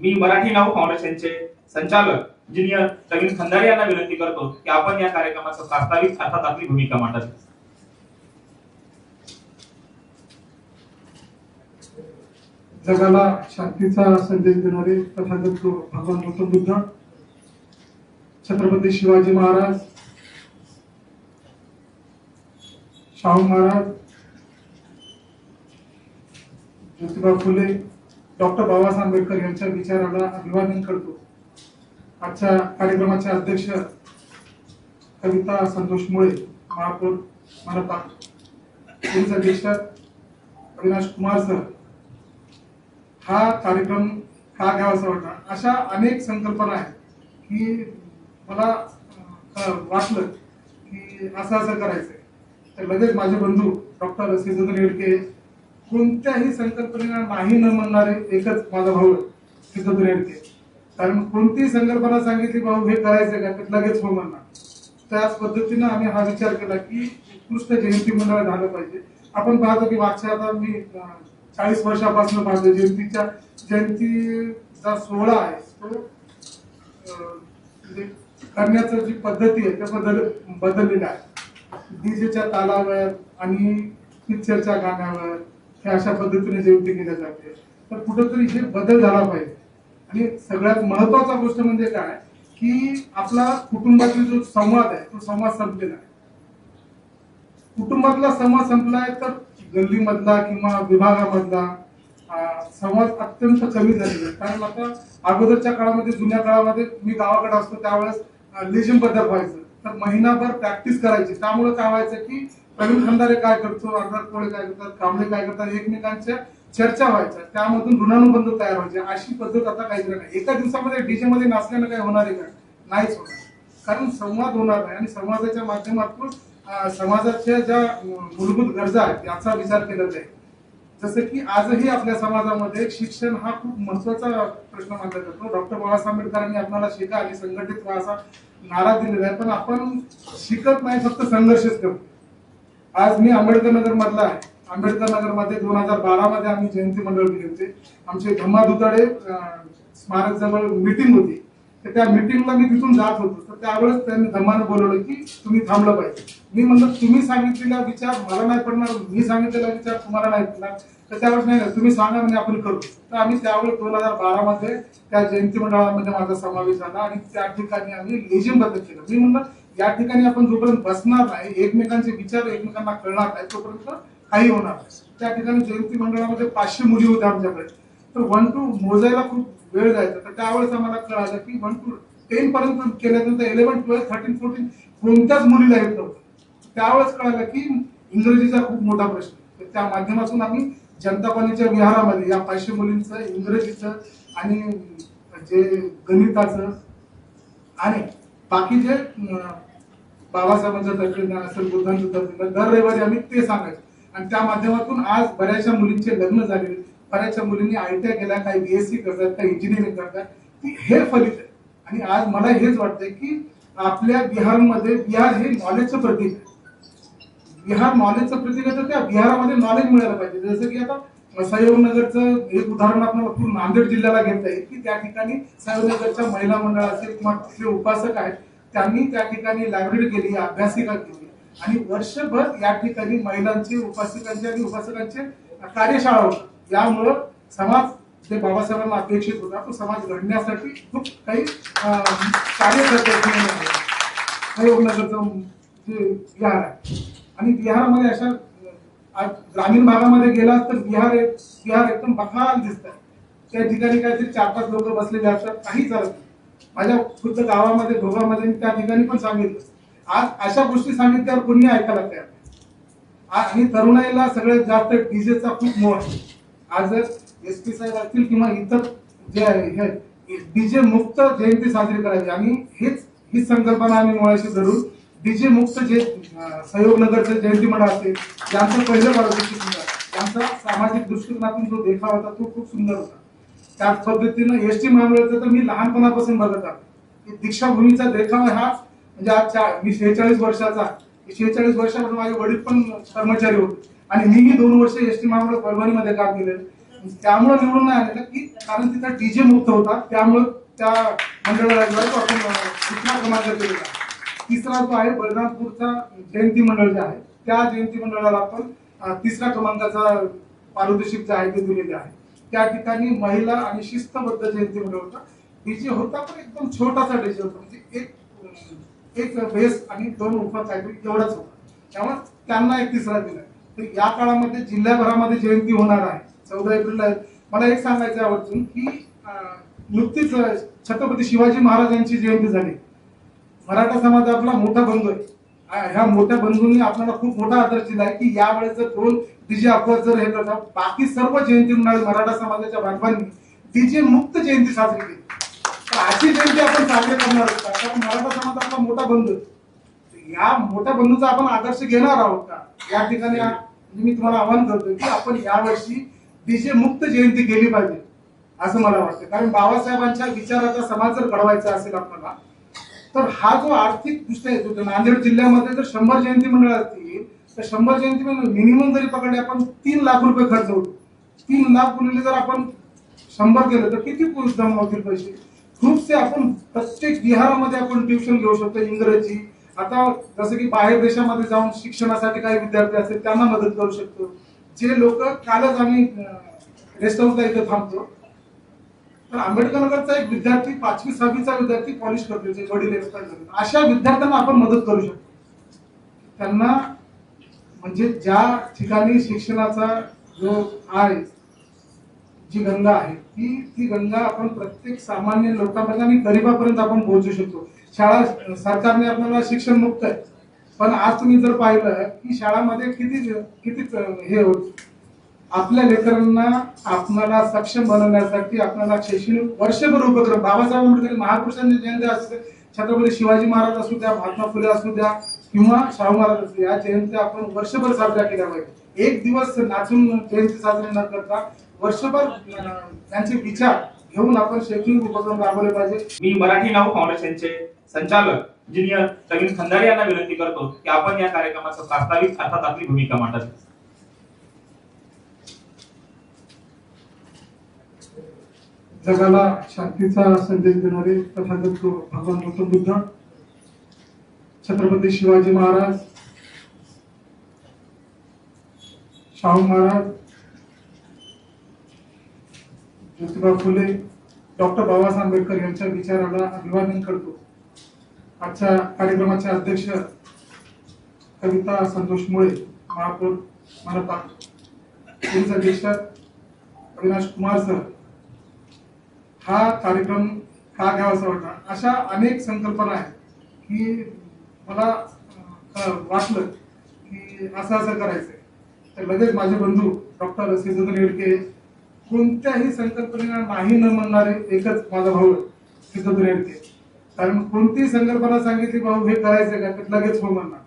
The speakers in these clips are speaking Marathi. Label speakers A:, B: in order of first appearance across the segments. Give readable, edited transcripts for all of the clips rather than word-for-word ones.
A: मी मराठी नाऊ फाउंडेशनचे संचालक इंजिनियर प्रवीण खंदारे यांना विनंती करतो की आपण या कार्यक्रमाचा प्रास्ताविक अर्थात आपली भूमिका मांडावी.
B: जगाला शांतीचा संदेश देणारे तथागत भगवान गौतम बुद्ध, छत्रपती शिवाजी महाराज, शाहू महाराज, ज्योतिबा फुले, डॉक्टर बाबासाहेब आंबेडकर यांच्या विचाराला अभिवादन करतो. आजच्या कार्यक्रमाचे अध्यक्ष कविता संतोष मुळे, महापौर मनपा, पोलीस अधीक्षक अविनाश कुमार सर, हा कार्यक्रम का घ्यावासा वाटला. अशा अनेक संकल्पना आहेत की मला वाटलं की असं करायचंय, तर लगेच माझे बंधू डॉक्टर सिद्धेश्वर रेडके, कोणत्याही संकल्पनेला नाही न म्हणणारे एकच माझा भाऊ सिद्धेश्वर रेडके. कारण कोणतीही संकल्पना सांगितली भाऊ हे करायचंय का, तर लगेच हो म्हणणार. त्याच पद्धतीनं आम्ही हा विचार केला की उत्कृष्ट जयंती मंडळ झालं पाहिजे. आपण पाहतो की मागच्या आता मी 40 वर्षापासून पाहतो जयंतीचा सोहळा आहे तो करण्याची जी पद्धती आहे त्या बदललेल्या आहे. डीजेच्या तालावर आणि पिक्चरच्या गाण्यावर हे अशा पद्धतीने जयंती केल्या जाते. तर कुठेतरी हे बदल झाला पाहिजे. आणि सगळ्यात महत्वाचा गोष्ट म्हणजे काय की आपला कुटुंबातील जो संवाद आहे तो संवाद संपलेला आहे. कुटुंबातला संवाद संपलाय तर गल्लीमधला किंवा विभागामधला संवाद अत्यंत कमी झालेला आहे. कारण आता अगोदरच्या काळामध्ये, जुन्या काळामध्ये मी गावाकडे असतो त्यावेळेस लेझिम बद्दल व्हायचं, तर महिनाभर प्रॅक्टिस करायची. त्यामुळे काय व्हायचं की प्रवीण खंदारे काय करतो, अर्धात कोळे काय करतात, कांबळे काय करतात, एकमेकांच्या चर्चा व्हायच्या, त्यामधून ऋणानुबंध तयार व्हायचे. अशी पद्धत आता काहीच नाही. एका दिवसामध्ये डीजे मध्ये नाचल्यानं काय होणार आहे का? नाहीच होणार. कारण संवाद होणार नाही आणि संवादाच्या माध्यमातून समाजाच्या ज्या मूलभूत गरजा आहेत याचा विचार केला जाईल. जसं की आजही आपल्या समाजामध्ये शिक्षण हा खूप महत्वाचा प्रश्न मानला जातो. डॉक्टर बाबासाहेब आंबेडकरांनी आपल्याला शिका आणि संघटित व्हा असा नारा दिलेला आहे, पण आपण शिकत नाही, फक्त संघर्षच करतो. आज मी आंबेडकर नगर मधला आहे. आंबेडकर नगर मध्ये 2012 मध्ये आम्ही जयंती मंडळ केले होते. आमचे धम्मा दुताडे स्मारक जवळ मीटिंग होती, तर त्या मीटिंगला मी तिथून जात होतो. तर त्यावेळेस त्यांनी धम्मानं बोलवलं की तुम्ही थांबलं पाहिजे. मी म्हणलं तुम्ही सांगितलेला विचार मला नाही पडणार, मी सांगितलेला विचार तुम्हाला नाही पडणार, तर त्यावेळेस नाही तुम्ही सांगा म्हणजे आपण करू. तर आम्ही त्यावेळेस 2012 मध्ये त्या जयंती मंडळामध्ये माझा समावेश झाला आणि त्या ठिकाणी आम्ही लेझिम बद्दल केलं. मी म्हणलं या ठिकाणी आपण जोपर्यंत बसणार नाही, एकमेकांचे विचार एकमेकांना कळणार नाही, तोपर्यंत काही होणार नाही. त्या ठिकाणी जयंती मंडळामध्ये 500 मुली होत्या आमच्याकडे. तर 1 to मोजायला खूप वेळ जायचा. तर त्यावेळेस आम्हाला कळालं की 1 to 10 पर्यंत केल्यानंतर 11, 12, 13, 14 कोणत्याच मुलीला येत नव्हतं. त्यावेळेस कळालं की इंग्रजीचा खूप मोठा प्रश्न. तर त्या माध्यमातून आम्ही जनता कॉलनीच्या विहारामध्ये या 500 मुलींचं इंग्रजीचं आणि जे गणिताचं आणि बाकी जे बाबासाहेबांचं तत्वज्ञान असेल, बुद्धांचं तत्वज्ञान, दर रविवारी आम्ही ते सांगायचो. आणि त्या माध्यमातून आज बऱ्याचशा मुलींचे लग्न झाले, बऱ्याचशा मुलींनी ITI केल्या, काही BSc करतात, काही इंजिनिअरिंग करतात. हे फलित आहे. आणि आज मला हेच वाटतंय की आपल्या बिहारमध्ये, बिहार हे नॉलेजचं प्रतीक आहे. बिहार नॉलेजचं प्रतीक आहे, तर त्या बिहारामध्ये नॉलेज मिळालं पाहिजे. जसं की आता सहयोगनगरचं एक उदाहरण आपल्याला पूर्ण नांदेड जिल्ह्याला घेता येईल की त्या ठिकाणी सहयोगनगरच्या महिला मंडळ असेल किंवा तिथले उपासक आहेत, त्यांनी त्या ठिकाणी लायब्ररी केली, अभ्यासिका केली आणि वर्षभर या ठिकाणी महिलांची, उपासकांची आणि उपासकांची कार्यशाळा होती. यामुळं समाज जे बाबासाहेबांना अपेक्षित होता तो समाज घडण्यासाठी खूप काही कार्य करता. सहयोगनगरचं जे बिहार आहे आणि बिहारमध्ये अशा ग्रामीण भागामध्ये गेला तर बिहार एकदम बखाल दिसतात. त्या ठिकाणी काहीतरी 4-5 लोक बसलेले असतात, काही चालत नाही. माझ्या खुद्द गावामध्ये, भोगामध्ये त्या ठिकाणी पण सांगितलं. आज अशा गोष्टी सांगितल्यावर कोणी ऐकायला तयार नाही. आणि तरुणाईला सगळ्यात जास्त डीजेचा खूप मोह आहे. आज जर SP साहेब असतील किंवा इतर जे आहे डीजे मुक्त जयंती साजरी करायची आणि हीच संकल्पना आम्ही मुळाशी धरून डीजे मुक्त जे सहयोगनगरचे जयंती मंडळ असते यांचं पहिलं त्यांचा सामाजिक दृष्टिकोनातून जो देखावा होता तो खूप सुंदर होता. त्याच पद्धतीनं ST महामंडळाचं तर मी लहानपणापासून बघत आहे. दीक्षाभूमीचा देखावा हा म्हणजे आज मी 46 वर्षाचा, 46 वर्षापासून माझे वडील पण कर्मचारी होते आणि मीही 2 वर्ष ST महामंडळ परभणीमध्ये काम केले. त्यामुळे निवडून नाही आलेला की कारण तिथं डीजे मुक्त होता, त्यामुळे त्या मंडळाला जो आहे तो आपण दुसरा क्रमांक दिलेला. तिसरा जो आहे बलरामपूरचा जयंती मंडळ जे आहे त्या जयंती मंडळाला आपण तिसऱ्या क्रमांकाचा पारितोषिक जे आहे ते दिलेले आहे. त्या ठिकाणी महिला आणि शिस्तबद्ध जयंती मंडळ होता. डीजे होता पण एकदम छोटासा डीजे होता, म्हणजे एक बेस आणि 2 उफा काहीतरी एवढाच होता. त्यामुळे त्यांना एक तिसरा दिला. तर या काळामध्ये जिल्ह्याभरामध्ये जयंती होणार आहे 14 एप्रिलला. मला एक सांगायचं आवडतं की नुकतीच छत्रपती शिवाजी महाराजांची जयंती झाली. मराठा समाज आपला मोठा बंधू आहे. ह्या मोठ्या बंधूंनी आपल्याला खूप मोठा आदर्श दिला आहे की यावेळेस जर 2 डीजे अपवाद जर हे करतात, बाकी सर्व जयंती मंडळी मराठा समाजाच्या बांधवांनी डीजे मुक्त जयंती साजरी केली. तर अशी जयंती आपण साजरी करणार आहोत का? कारण मराठा समाज आपला मोठा बंधू. या मोठ्या बंधूचा आपण आदर्श घेणार आहोत का? या ठिकाणी मी तुम्हाला आवाहन करतो की आपण यावर्षी डीजे मुक्त जयंती केली पाहिजे असं मला वाटतं. कारण बाबासाहेबांच्या विचाराचा समाज जर घडवायचा असेल आपल्याला, तर हा जो आर्थिक दृष्ट्या येतो नांदेड जिल्ह्यामध्ये जर 100 जयंती मंडळ असतील तर 100 जयंती मंडळ मिनिमम जरी पकडले आपण 3 लाख रुपये खर्च होतो. 3 लाख गुणिले जर आपण 100 केलं तर किती जमा होतील पैसे? खूपसे आपण प्रत्येक विहारामध्ये आपण ट्युशन घेऊ शकतो इंग्रजी. आता जसं की बाहेर देशामध्ये जाऊन शिक्षणासाठी काही विद्यार्थी असतील त्यांना मदत करू शकतो. जे लोक कालच आम्ही रेस्ट हाऊसला इथे थांबतो, तर आंबेडकर नगरचा एक विद्यार्थी 5वी 6वीचा विद्यार्थी पॉलिश करतो, जे वडील एक्सपायर झाले, अशा विद्यार्थ्यांना आपण मदत करू शकतो. त्यांना म्हणजे ज्या ठिकाणी शिक्षणाचा जो आहे जी गंगा आहे ती गंगा आपण प्रत्येक सामान्य लोकांपर्यंत आणि गरीबापर्यंत आपण पोहोचू शकतो. शाळा सरकारने आपल्याला शिक्षण मुक्त आहे, पण आज तुम्ही जर पाहिलं की शाळामध्ये किती हे होत. आपल्या लेकरांना आपल्याला सक्षम बनवण्यासाठी आपल्याला शैक्षणिक वर्षभर उपक्रम बाबासाहेब आंबेडकर महापुरुषांची जयंती असते, छत्रपती शिवाजी महाराज असू द्या, महात्मा फुले असू द्या किंवा शाहू महाराज असू द्या, या जयंत्या आपण वर्षभर साजऱ्या केल्या पाहिजे. एक दिवस नाचून जयंती साजरी न करता वर्षभर त्यांचे विचार घेऊन आपण शैक्षणिक उपक्रम राबवले पाहिजे.
A: मी मराठी नाऊ फाउंडेशनचे संचालक इंजिनियर नवीन खंदारे यांना विनंती करतो की आपण या कार्यक्रमाचं प्रास्ताविक अर्थात आपली भूमिका मांडावी.
B: जगाला शांतीचा संदेश देणारे तथागत भगवान गौतम बुद्ध, छत्रपती शिवाजी महाराज, शाहू महाराज, ज्योतिबा फुले, डॉक्टर बाबासाहेब आंबेडकर यांच्या विचाराला अभिवादन करतो. आजच्या कार्यक्रमाचे अध्यक्ष कविता संतोष मुळे, महापौर मनपा, पोलीस अधीक्षक अविनाश कुमार सर, हा कार्यक्रम का घ्यावासा वाटला. अशा अनेक संकल्पना आहेत की मला वाटलं की असं करायचंय, तर लगेच माझे बंधू डॉक्टर सिद्धोदर येडके, कोणत्याही संकल्पनेला नाही न म्हणणारे एकच माझा भाऊ सिद्धोदर येडके. कारण कोणतीही संकल्पना सांगितली भाऊ हे करायचंय का, तर लगेच हो म्हणणार.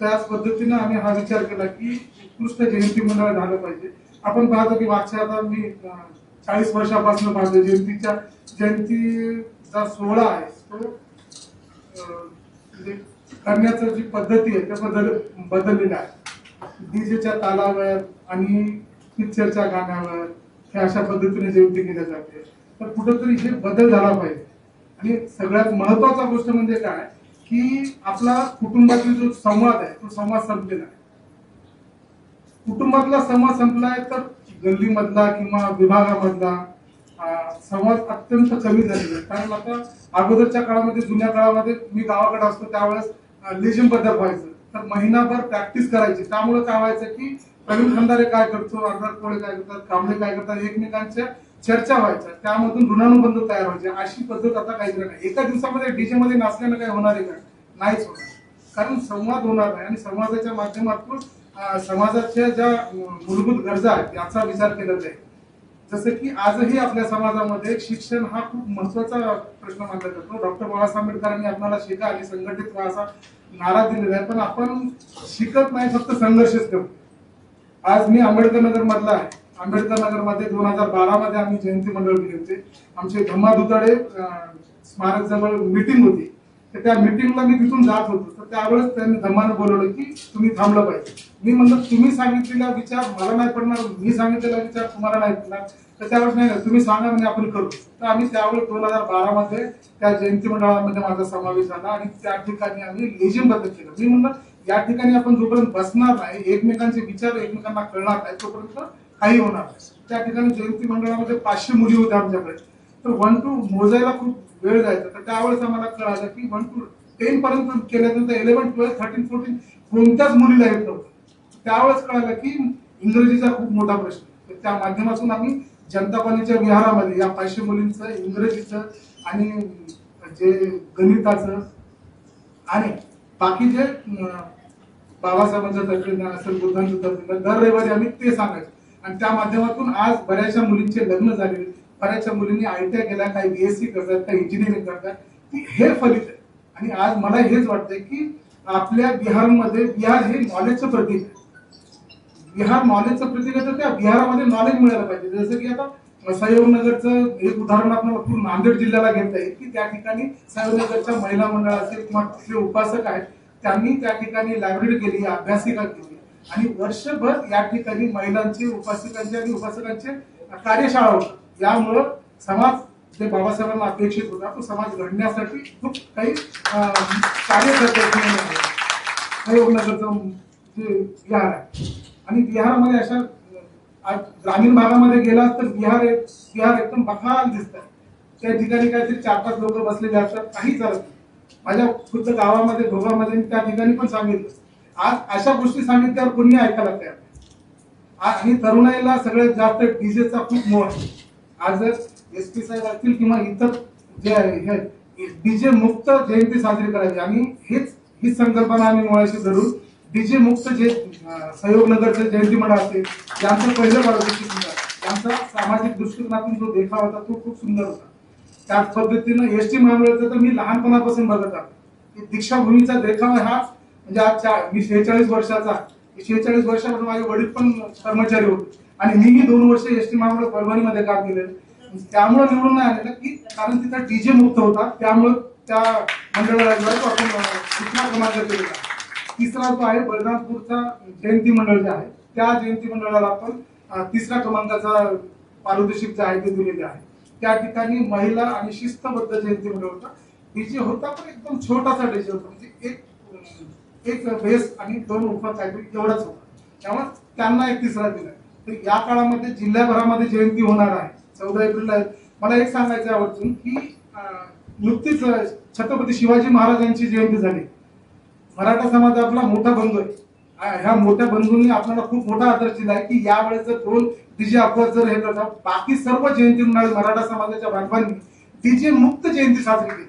B: त्याच पद्धतीनं आम्ही हा विचार केला की उत्कृष्ट जयंती मंडळ झालं पाहिजे. आपण पाहतो की मागच्या आता मी 40 वर्षापासून पाहतो जयंतीचा सोहळा आहे तो करण्याची जी पद्धती आहे त्या बदललेल्या आहे. डीजेच्या तालावर आणि पिक्चरच्या गाण्यावर हे अशा पद्धतीने जयंती केल्या जाते. तर कुठेतरी हे बदल झाला पाहिजे. आणि सगळ्यात महत्वाचा गोष्ट म्हणजे काय की आपला कुटुंबातील जो संवाद आहे तो संवाद संपलेला आहे. कुटुंबातला संवाद संपलाय तर गल्लीमधला किंवा विभागामधला संवाद अत्यंत कमी झालेला आहे. कारण आता अगोदरच्या काळामध्ये जुन्या काळामध्ये मी गावाकडे असतो त्यावेळेस लेझिम बद्दल व्हायचं, तर महिनाभर प्रॅक्टिस करायची. त्यामुळे काय व्हायचं की प्रवीण खंदारे काय करतो, अर्धात कोळे काय करतात, कांबळे काय करतात, एकमेकांच्या चर्चा व्हायच्या, त्यामधून ऋणानुबंध तयार व्हायचे. अशी पद्धत आता काहीच नाही. एका दिवसामध्ये डीजे मध्ये नाचल्यानं काय होणार आहे का? नाहीच होणार. कारण संवाद होणार नाही आणि संवादाच्या माध्यमातून समाजाच्या ज्या मूलभूत गरजा आहेत याचा विचार केला जाईल. जसं की आजही आपल्या समाजामध्ये शिक्षण हा खूप महत्वाचा प्रश्न मानला जातो. डॉक्टर बाबासाहेब आंबेडकरांनी आपल्याला शिका आणि संघटित व्हा असा नारा दिलेला आहे, पण आपण शिकत नाही, फक्त संघर्षच करतो. आज मी आंबेडकर नगर मधला आहे. आंबेडकर नगर मध्ये 2012 मध्ये आम्ही जयंती मंडळ केले होते. आमचे धम्मा दुताडे स्मारक जवळ मीटिंग होती. तर त्या मिटिंगला मी तिथून जात होतो, तर त्यावेळेस त्यांनी धम्मानं बोलवलं की तुम्ही थांबलं पाहिजे. मी म्हणलं तुम्ही सांगितलेला विचार मला नाही पडणार, मी सांगितलेला विचार तुम्हाला नाही पडणार, तर त्यावेळेस नाही तुम्ही सांगा म्हणजे आपण करू. तर आम्ही त्यावेळेस 2012 मध्ये त्या जयंती मंडळामध्ये माझा समावेश झाला आणि त्या ठिकाणी आम्ही लेझिम बद्दल केलं. मी म्हणलं या ठिकाणी आपण जोपर्यंत बसणार नाही, एकमेकांचे विचार एकमेकांना कळणार नाही, तोपर्यंत काही होणार नाही. त्या ठिकाणी जयंती मंडळामध्ये 500 मुली होत्या आमच्याकडे, तर 1 to मोजायला खूप वेळ जायचा. तर त्यावेळेस आम्हाला कळालं की 1 to 10 पर्यंत केल्यानंतर 11, 12, 13, 14 कोणत्याच मुलीला येत नव्हतं. त्यावेळेस कळालं की इंग्रजीचा खूप मोठा प्रश्न. तर त्या माध्यमातून आम्ही जनता कॉलनीच्या विहारामध्ये या 500 मुलींचं इंग्रजीचं आणि जे गणिताचं आणि बाकी जे बाबासाहेबांचं तत्वज्ञान असेल, बुद्धांचं तत्वज्ञान, दर रविवारी आम्ही ते सांगायचो. आणि त्या माध्यमातून आज बऱ्याचशा मुलींचे लग्न झाले, बऱ्याचशा मुलींनी ITI केल्या, काही BSc करतात, काही इंजिनिअरिंग करतात. हे फलित आहे. आणि आज मला हेच वाटतंय की आपल्या बिहारमध्ये, बिहार हे नॉलेजचं प्रतीक आहे. बिहार नॉलेजचं प्रतीक आहे, तर त्या बिहारामध्ये नॉलेज मिळायला पाहिजे. जसं की आता सहयोगनगरचं एक उदाहरण आपल्याला पूर्ण नांदेड जिल्ह्याला घेता येईल की त्या ठिकाणी सहयोगनगरच्या महिला मंडळ असेल किंवा तिथले उपासक आहेत, त्यांनी त्या ठिकाणी लायब्ररी केली, अभ्यासिका केली आणि वर्षभर या ठिकाणी महिलांची, उपासकांची आणि उपासकांचे कार्यशाळा होती. यामुळं समाज जे बाबासाहेबांना अपेक्षित होता तो समाज घडण्यासाठी खूप काही कार्य करता. सहयोगनगरचं जे बिहार आहे आणि बिहारमध्ये अशा ग्रामीण भागामध्ये गेला तर बिहार एकदम बखाल दिसतात. त्या ठिकाणी काहीतरी 4-5 लोक बसलेले असतात, काही चालत नाही. माझ्या खुद्द गावामध्ये घोगामध्ये त्या ठिकाणी पण सांगितलं. आज अशा गोष्टी सांगितल्यावर कोणी ऐकायला तयार नाही. आणि तरुणाईला सगळ्यात जास्त डीजेचा खूप मोह आहे. आज जर SP साहेब असतील किंवा इतर जे आहे डीजे मुक्त जयंती साजरी करायची आणि हीच संकल्पना आम्ही मुळाशी धरून डीजे मुक्त जे सहयोगनगरचे जयंती मंडळ असते, यांचं पहिलं वाढदिवशी सुंदर, यांचा सामाजिक दृष्टिकोनातून जो देखाव होता तो खूप सुंदर होता. त्याच पद्धतीनं ST महामंडळाचं तर मी लहानपणापासून बघत आहे. दीक्षाभूमीचा देखाव हा म्हणजे आज मी 46 वर्षाचा, 46 वर्षापासून माझे वडील पण कर्मचारी होते आणि मीही 2 वर्ष ST महामंडळ परभणीमध्ये काम केलेलं. त्यामुळे निवडून नाही आलेलं की कारण तिथं डीजे मुक्त होता, त्यामुळे त्या मंडळाला आपण दुसरा क्रमांक दिलेला. तिसरा जो आहे बलरामपूरचा जयंती मंडळ जे आहे, त्या जयंती मंडळाला आपण 3ऱ्या क्रमांकाचा पारितोषिक जे आहे ते दिलेले आहे. त्या ठिकाणी महिला आणि शिस्तबद्ध जयंती मंडळ होता. डीजे होता पण एकदम छोटासा डीजे होता, म्हणजे एक बेस आणि 2 उफा काहीतरी एवढाच होता. त्यामुळे त्यांना एक 3रा दिला. तर या काळामध्ये जिल्ह्याभरामध्ये जयंती होणार आहे 14 एप्रिलला. मला एक सांगायचं आवडतं की नुकतीच छत्रपती शिवाजी महाराजांची जयंती झाली. मराठा समाज आपला मोठा बंधू आहे. ह्या मोठ्या बंधूंनी आपल्याला खूप मोठा आदर दिला आहे की यावेळेस जर 2 डीजे अपवाद जर हे करतात, बाकी सर्व जयंती मराठा समाजाच्या बांधवांनी डीजे मुक्त जयंती साजरी केली.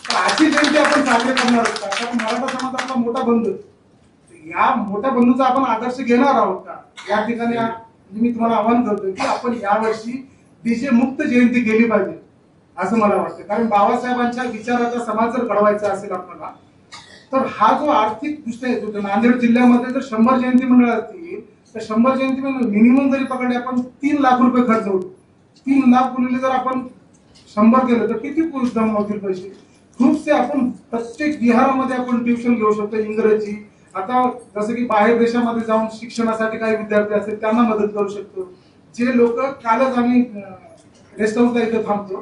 B: तर अशी जयंती आपण साजरी करणार आहोत का? कारण मराठा समाज आपला मोठा बंधू, या मोठ्या बंधूचा आपण आदर्श घेणार आहोत का? या ठिकाणी मी तुम्हाला आवाहन करतो की आपण यावर्षी डीजे मुक्त जयंती केली पाहिजे असं मला वाटतं. कारण बाबासाहेबांच्या विचाराचा समाज जर घडवायचा असेल आपल्याला, तर हा जो आर्थिक दृष्ट्या येतो, नांदेड जिल्ह्यामध्ये जर 100 जयंती मंडळ असतील तर 100 जयंती मंडळ मिनिमम जरी पकडले आपण 3 लाख रुपये खर्च होतो. 3 लाख गुणिले जर आपण 100 केलं तर किती जमा होतील पैसे? खूपसे आपण प्रत्येक बिहारामध्ये आपण ट्युशन घेऊ शकतो इंग्रजी. आता जसं की बाहेर देशामध्ये जाऊन शिक्षणासाठी काही विद्यार्थी असतील त्यांना मदत करू शकतो. जे लोक, कालच आम्ही रेस्ट हाऊसला इथे थांबतो,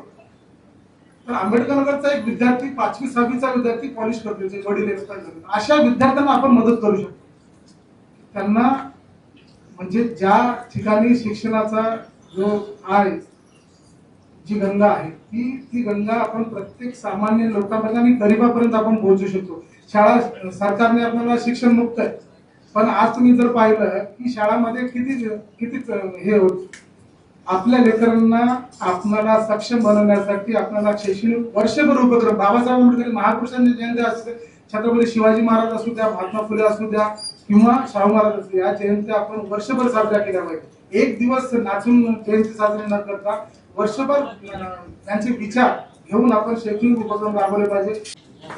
B: तर आंबेडकर नगरचा एक विद्यार्थी 5वी 6वीचा विद्यार्थी पॉलिश करतो, जे वडील एक्सपायर झाले, अशा विद्यार्थ्यांना आपण मदत करू शकतो. त्यांना म्हणजे ज्या ठिकाणी शिक्षणाचा जो आहे, जी गंगा आहे ती गंगा आपण प्रत्येक सामान्य लोकांपर्यंत आणि गरीबापर्यंत आपण पोहोचू शकतो. शाळा सरकारने आपल्याला शिक्षण मुक्त आहे, पण आज तुम्ही जर पाहिलं की शाळामध्ये किती हे होत. आपल्या लेकरांना आपल्याला सक्षम बनवण्यासाठी आपल्याला शैक्षणिक वर्षभर उपक्रम, बाबासाहेब आंबेडकर महापुरुषांची जयंती असते, छत्रपती शिवाजी महाराज असू द्या, महात्मा फुले असू द्या किंवा शाहू महाराज असू द्या, या जयंती आपण वर्षभर साजऱ्या केल्या पाहिजे. एक दिवस नाचून जयंती साजरी न करता वर्षभर त्यांचे विचार घेऊन आपण शैक्षणिक उपक्रम राबवले पाहिजे.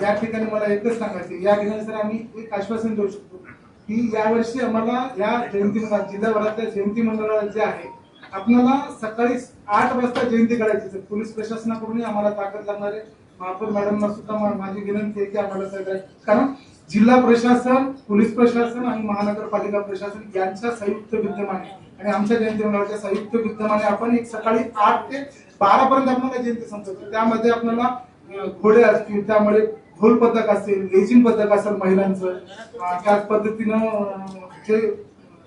B: या ठिकाणी मला एकच सांगायचं, या ठिकाणी सर आम्ही एक आश्वासन देऊ शकतो की यावर्षी आम्हाला या जयंती मंडळात, जिल्ह्याभरातल्या जयंती मंडळात जे आहे, आपल्याला सकाळी 8 वाजता जयंती करायची. पोलीस प्रशासनाकडून आम्हाला ताकद लागणार आहे, महापौर मॅडमना सुद्धा माझी विनंती आहे की आम्हाला सहकार्य, कारण जिल्हा प्रशासन, पोलीस प्रशासन आणि महानगरपालिका प्रशासन यांच्या संयुक्त विद्यमाने आणि आमच्या जयंती मंडळाच्या संयुक्त विद्यमाने आपण एक सकाळी 8 ते 12 पर्यंत आपल्याला जयंती संपवतो. त्यामध्ये आपल्याला घोडे असतील, त्यामुळे ढोल पथक असेल, लेझिम पथक असेल महिलांचं, त्याच पद्धतीनं जे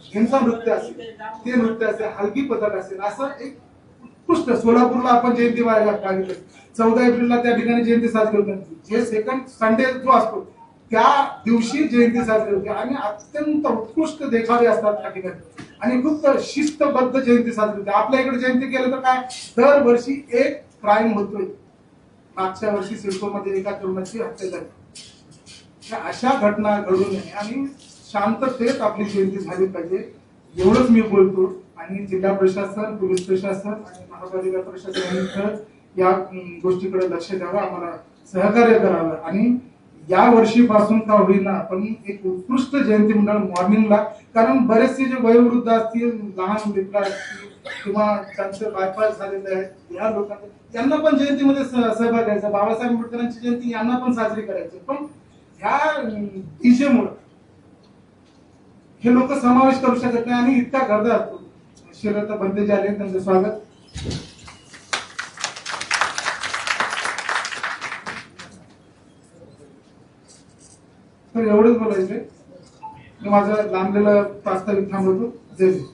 B: हिंसा नृत्य असेल ते नृत्य असेल, हलकी पथक असेल, असं एक उत्कृष्ट. सोलापूरला आपण जयंती पाहिली 14 एप्रिलला त्या ठिकाणी जयंती साजरी होती. जे सेकंड संडे जो असतो त्या दिवशी जयंती साजरी होते आणि अत्यंत उत्कृष्ट देखावे असतात त्या ठिकाणी आणि खूप शिस्तबद्ध जयंती साजरी होते. आपल्या इकडे जयंती केलं तर काय, दरवर्षी एक क्राईम होतोय. मागच्या वर्षी सिडकोमध्ये एका तरुणाची हत्या झाली. अशा घटना घडू नये आणि शांततेत आपली जयंती झाली पाहिजे, एवढंच मी बोलतो. आणि जिल्हा प्रशासन, पोलीस प्रशासन आणि महापालिका प्रशासन यांनी या गोष्टीकडे लक्ष द्यावं, आम्हाला सहकार्य करावं आणि या वर्षीपासून का होईना आपण एक उत्कृष्ट जयंती मंडळ मॉर्निंगला, कारण बरेचसे जे वयोवृद्ध असतील, लहान मित्र असतील किंवा त्यांचं बायपास झालेलं आहे, या लोकांना यांना पण जयंतीमध्ये सहभाग घ्यायचा. बाबासाहेब आंबेडकरांची जयंती यांना पण साजरी करायची, पण ह्या डीजेमुळे हे लोक समावेश करू शकत नाही आणि इतका गर्द असतो. श्रीलता बंदे जे आले त्यांचं स्वागत. तर एवढंच बोलायचंय. मी माझं लांबलेलं प्रास्ताविक थांबवतो. जय हिंद.